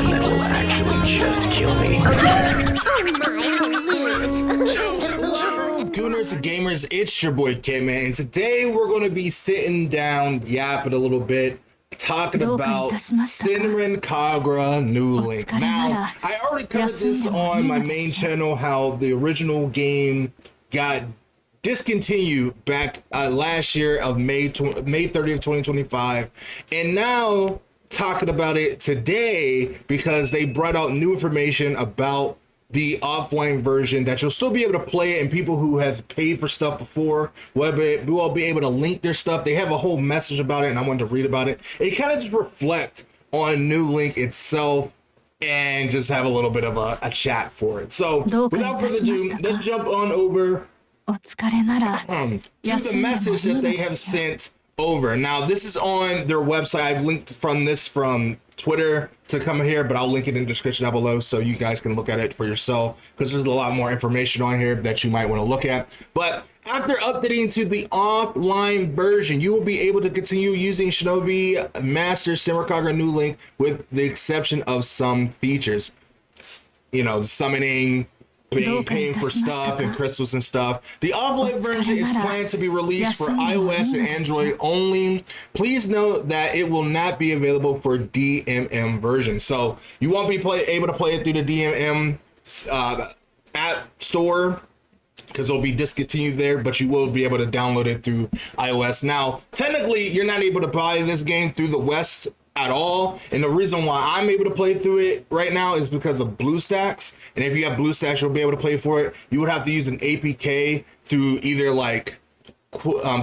something that will actually just kill me. Gooners and gamers, it's your boy Kentman, and today we're going to be sitting down, yapping a little bit, talking about Senran Kagura New Link. Now, I already covered this on my main channel, how the original game got discontinued back last year of May 30th, 2025, and now talking about it today because they brought out new information about the offline version that you'll still be able to play it, and people who has paid for stuff before will be able to link their stuff. They have a whole message about it, and I wanted to read about it. It kind of just reflect on New Link itself and just have a little bit of a chat for it. So without further ado, let's jump on over to the message that they have sent over. Now, this is on their website. I've linked from Twitter to come here, but I'll link it in the description down below so you guys can look at it for yourself, because there's a lot more information on here that you might want to look at. But after updating to the offline version, you will be able to continue using Shinobi Master Senran Kagura New Link with the exception of some features. You know, summoning, paying for stuff and crystals and stuff. The offline version is planned to be released for iOS and Android only. Please note that it will not be available for DMM version. So you won't be able to play it through the DMM app store because it'll be discontinued there, but you will be able to download it through iOS. Now, technically, you're not able to buy this game through the West at all, and the reason why I'm able to play through it right now is because of BlueStacks. And if you have BlueStacks, you'll be able to play for it. You would have to use an APK through either like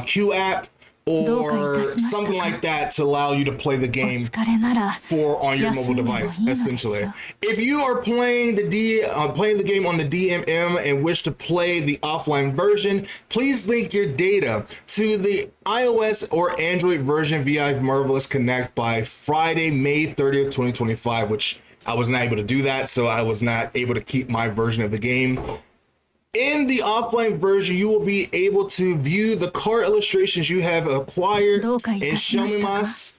Q app or something like that to allow you to play the game on your mobile device, essentially. If you are playing the game on the DMM and wish to play the offline version, please link your data to the iOS or Android version via Marvelous Connect by Friday, May 30th, 2025, which I was not able to do that, so I was not able to keep my version of the game. In the offline version, you will be able to view the card illustrations you have acquired in Shinomasu,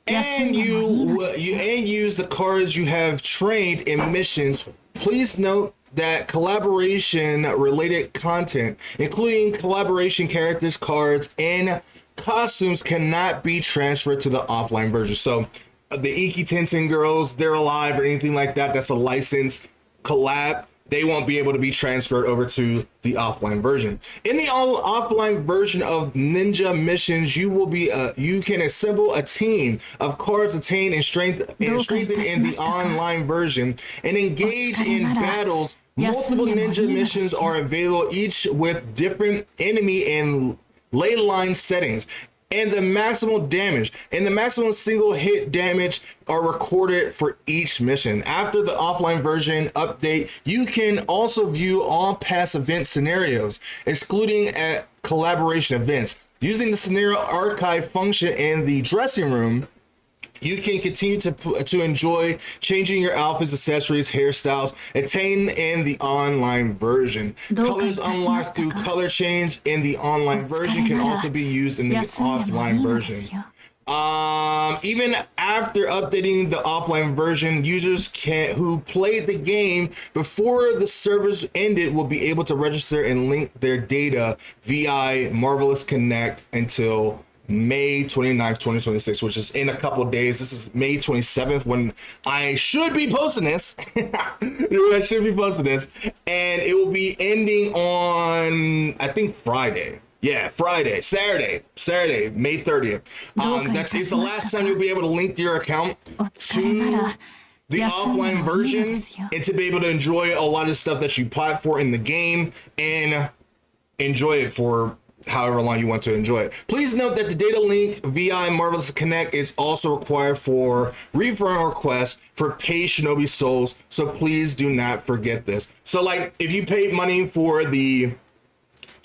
and you use the cards you have trained in missions. Please note that collaboration-related content, including collaboration characters, cards, and costumes, cannot be transferred to the offline version. So the Iki Tensei girls, they're alive or anything like that, that's a licensed collab, they won't be able to be transferred over to the offline version. In the offline version of Ninja Missions, you can assemble a team of cards attained and strengthened in the online version and engage in battles. Multiple Ninja Missions are available, each with different enemy and ley line settings, and the maximum damage and the maximum single hit damage are recorded for each mission. After the offline version update, you can also view all past event scenarios, excluding collaboration events. Using the scenario archive function in the dressing room, you can continue to enjoy changing your outfits, accessories, hairstyles attained in the online version. Colors unlocked through color change in the online version can also be used in the offline version. Even after updating the offline version, users who played the game before the servers ended will be able to register and link their data via Marvelous Connect until May 29th, 2026, which is in a couple days. This is May 27th when I should be posting this. And it will be ending on, I think, Friday. Yeah, Saturday, May 30th. That is the last time you'll be able to link your account to the offline version and to be able to enjoy a lot of stuff that you applied for in the game and enjoy it for however long you want to enjoy it. Please note that the data link via Marvelous Connect is also required for refund requests for paid Shinobi souls, so please do not forget this. So like, if you paid money for the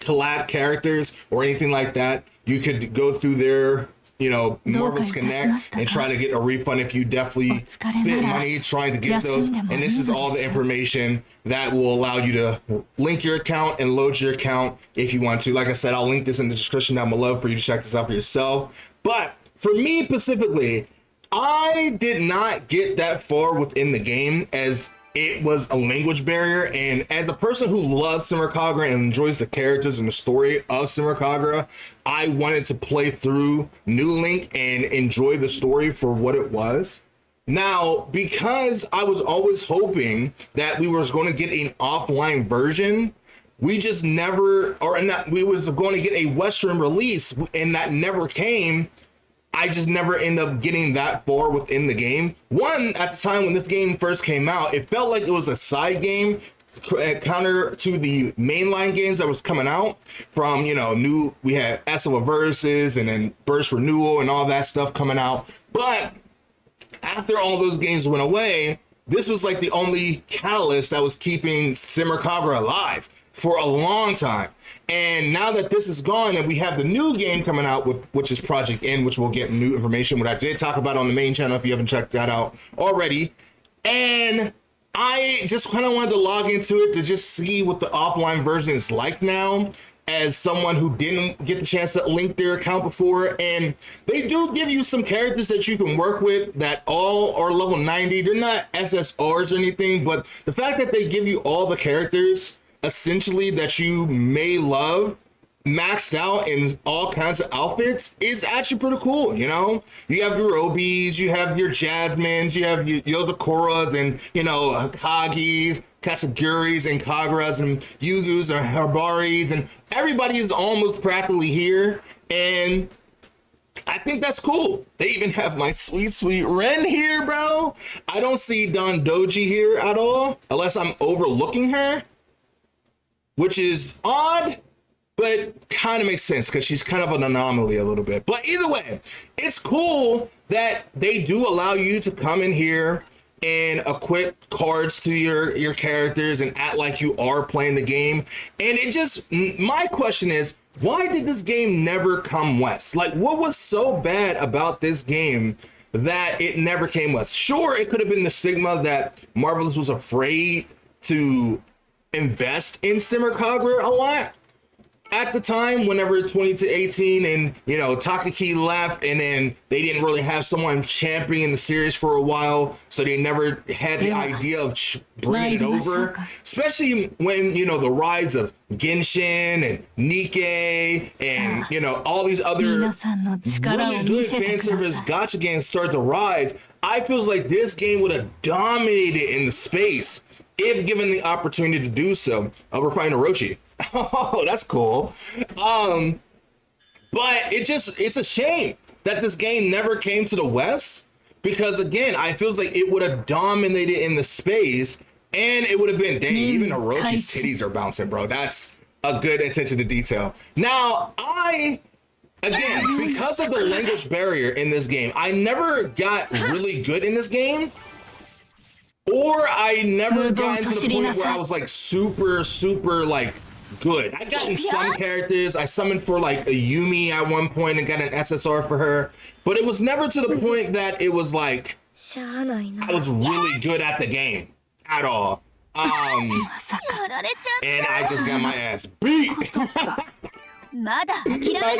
collab characters or anything like that, you could go through their Marvelous Connect and try to get a refund if you definitely spent money trying to get those. And this is all the information that will allow you to link your account and load your account if you want to. Like I said, I'll link this in the description down below for you to check this out for yourself. But for me specifically, I did not get that far within the game as it was a language barrier. And as a person who loves Senran Kagura and enjoys the characters and the story of Senran Kagura, I wanted to play through New Link and enjoy the story for what it was. Now, because I was always hoping that we were going to get an offline version, we just never, or not, we was going to get a Western release, and that never came. I just never end up getting that far within the game. One, at the time when this game first came out, it felt like it was a side game counter to the mainline games that was coming out from, you know, we had SOA Versus and then Burst Renewal and all that stuff coming out. But after all those games went away, this was like the only catalyst that was keeping Senran Kagura alive for a long time. And now that this is gone and we have the new game coming out, which is Project N, which we'll get new information, what I did talk about on the main channel if you haven't checked that out already. And I just kind of wanted to log into it to just see what the offline version is like now, as someone who didn't get the chance to link their account before. And they do give you some characters that you can work with that all are level 90. They're not SSRs or anything, but the fact that they give you all the characters essentially that you may love maxed out in all kinds of outfits is actually pretty cool. You know, you have your Obis, you have your Jasmines, you have your Yozakuras and, you know, Hakagi's, Katsuguris and Kaguras and Yugus and Habaris, and everybody is almost practically here. And I think that's cool. They even have my sweet Ren here, bro. I don't see Don Doji here at all, unless I'm overlooking her, which is odd, but kind of makes sense because she's kind of an anomaly a little bit. But either way, it's cool that they do allow you to come in here and equip cards to your characters and act like you are playing the game. And it just, my question is, why did this game never come west? Like, what was so bad about this game that it never came west? Sure, it could have been the stigma that Marvelous was afraid to invest in Senran Kagura a lot at the time, whenever 2018 and, you know, Takaki left, and then they didn't really have someone championing the series for a while, so they never had the idea of bringing it over, especially when, you know, the rise of Genshin and Nikkei and, you know, all these other really good fan service gacha games start to rise. I feels like this game would have dominated in the space if given the opportunity to do so. We're crying Orochi. Oh, that's cool. But it's a shame that this game never came to the West, because again, I feels like it would have dominated in the space, and it would have been, dang, even Orochi's titties are bouncing, bro. That's a good attention to detail. Now, again, because of the language barrier in this game, I never got really good in this game, or I never got into the point where I was like super like good. I gotten some characters. I summoned for like a Yumi at one point and got an SSR for her, but it was never to the point that it was like I was really good at the game at all. And I just got my ass beat. I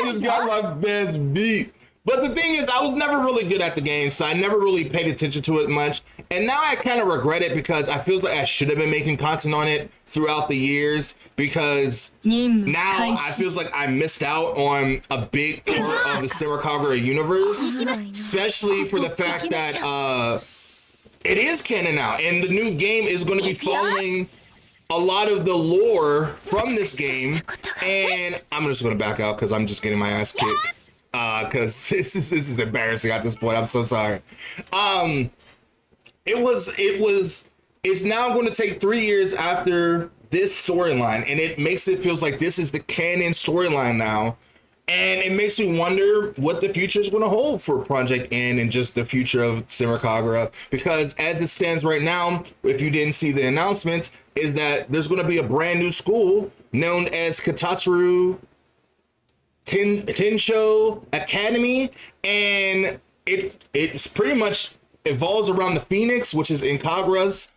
just got my ass beat. But the thing is, I was never really good at the game, so I never really paid attention to it much. And now I kind of regret it, because I feel like I should have been making content on it throughout the years, because now I feel like I missed out on a big part of the Senran Kagura universe, especially for the fact that it is canon now, and the new game is going to be following a lot of the lore from this game. And I'm just going to back out because I'm just getting my ass kicked. Because this is embarrassing at this point. I'm so sorry. It's now going to take 3 years after this storyline, and it makes it feels like this is the canon storyline now, and it makes me wonder what the future is going to hold for Project N and just the future of Senran Kagura. Because as it stands right now, if you didn't see the announcements, is that there's going to be a brand new school known as Katatsu Tensho Academy, and it's pretty much evolves around the Phoenix, which is in Kagura's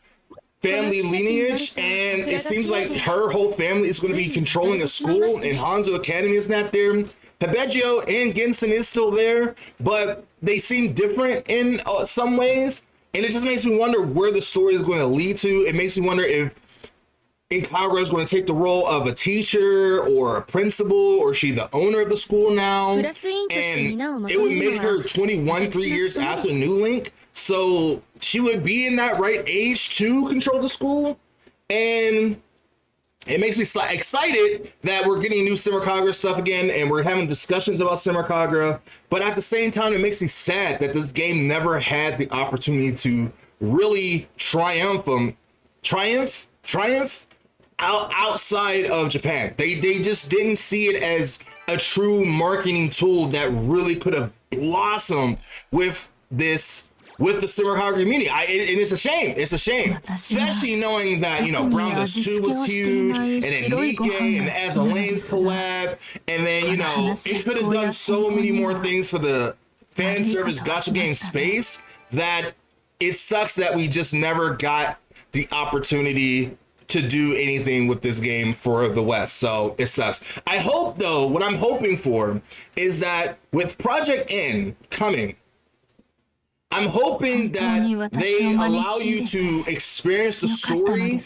family lineage, and it seems like her whole family is going to be controlling a school, and Hanzo Academy is not there. Hibejo and Gensen is still there, but they seem different in some ways. And it just makes me wonder where the story is going to lead to. It makes me wonder if Kagura is going to take the role of a teacher or a principal, or is she the owner of the school now? And it would make her 21 3 years after New Link. So she would be in that right age to control the school. And it makes me excited that we're getting new Senran Kagura stuff again, and we're having discussions about Senran Kagura. But at the same time, it makes me sad that this game never had the opportunity to really triumph outside of Japan. They just didn't see it as a true marketing tool that really could have blossomed with the Senran Kagura community. And it's a shame. It's a shame, especially knowing that, you know, Brown Does 2 was huge, and then Nikkei and As Elaine's collab, and then, you know, it could have done so many more things for the fan service gacha game space that it sucks that we just never got the opportunity to do anything with this game for the West. So it sucks. I hope, though, what I'm hoping for is that with Project N coming, I'm hoping that they allow you to experience the story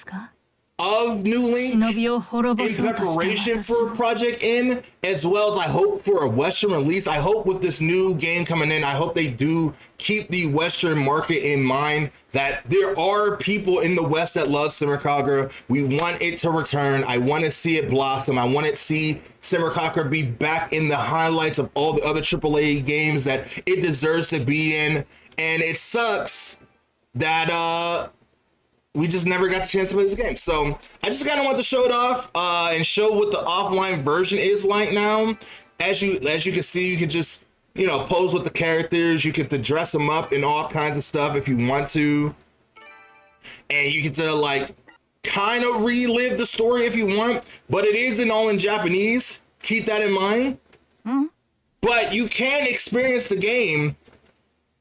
of New Link in preparation for Project N, as well as I hope for a Western release. I hope with this new game coming in, I hope they do keep the Western market in mind, that there are people in the West that love Senran Kagura. We want it to return. I want to see it blossom. I want to see Senran Kagura be back in the highlights of all the other AAA games that it deserves to be in. And it sucks that we just never got the chance to play this game. So I just kind of want to show it off and show what the offline version is like now. As you can see, you can just, you know, pose with the characters. You get to dress them up in all kinds of stuff if you want to. And you get to, like, kind of relive the story if you want. But it isn't all in Japanese. Keep that in mind. But you can experience the game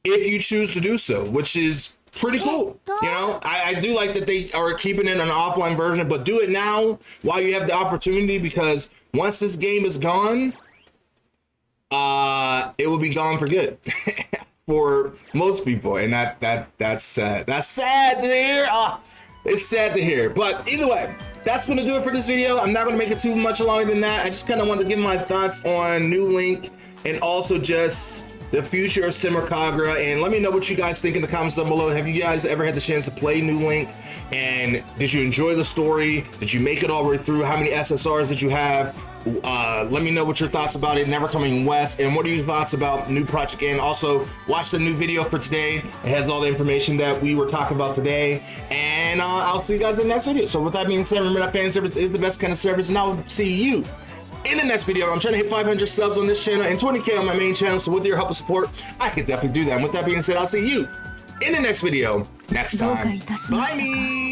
if you choose to do so, which is pretty cool. You know, I do like that they are keeping it an offline version, but do it now while you have the opportunity, because once this game is gone, it will be gone for good for most people, and that's sad. That's sad to hear. It's sad to hear. But either way, that's gonna do it for this video. I'm not gonna make it too much longer than that. I just kind of wanted to give my thoughts on New Link and also just the future of Senran Kagura, and let me know what you guys think in the comments down below. Have you guys ever had the chance to play New Link, and did you enjoy the story? Did you make it all the way through? How many SSRs did you have? Let me know what your thoughts about it never coming west, and what are your thoughts about new Project N? Also, watch the new video for today. It has all the information that we were talking about today, and I'll see you guys in the next video. So with that being said, remember that fan service is the best kind of service, and I'll see you in the next video. I'm trying to hit 500 subs on this channel and 20K on my main channel, so with your help and support, I could definitely do that. And with that being said, I'll see you in the next video next time. Bye me.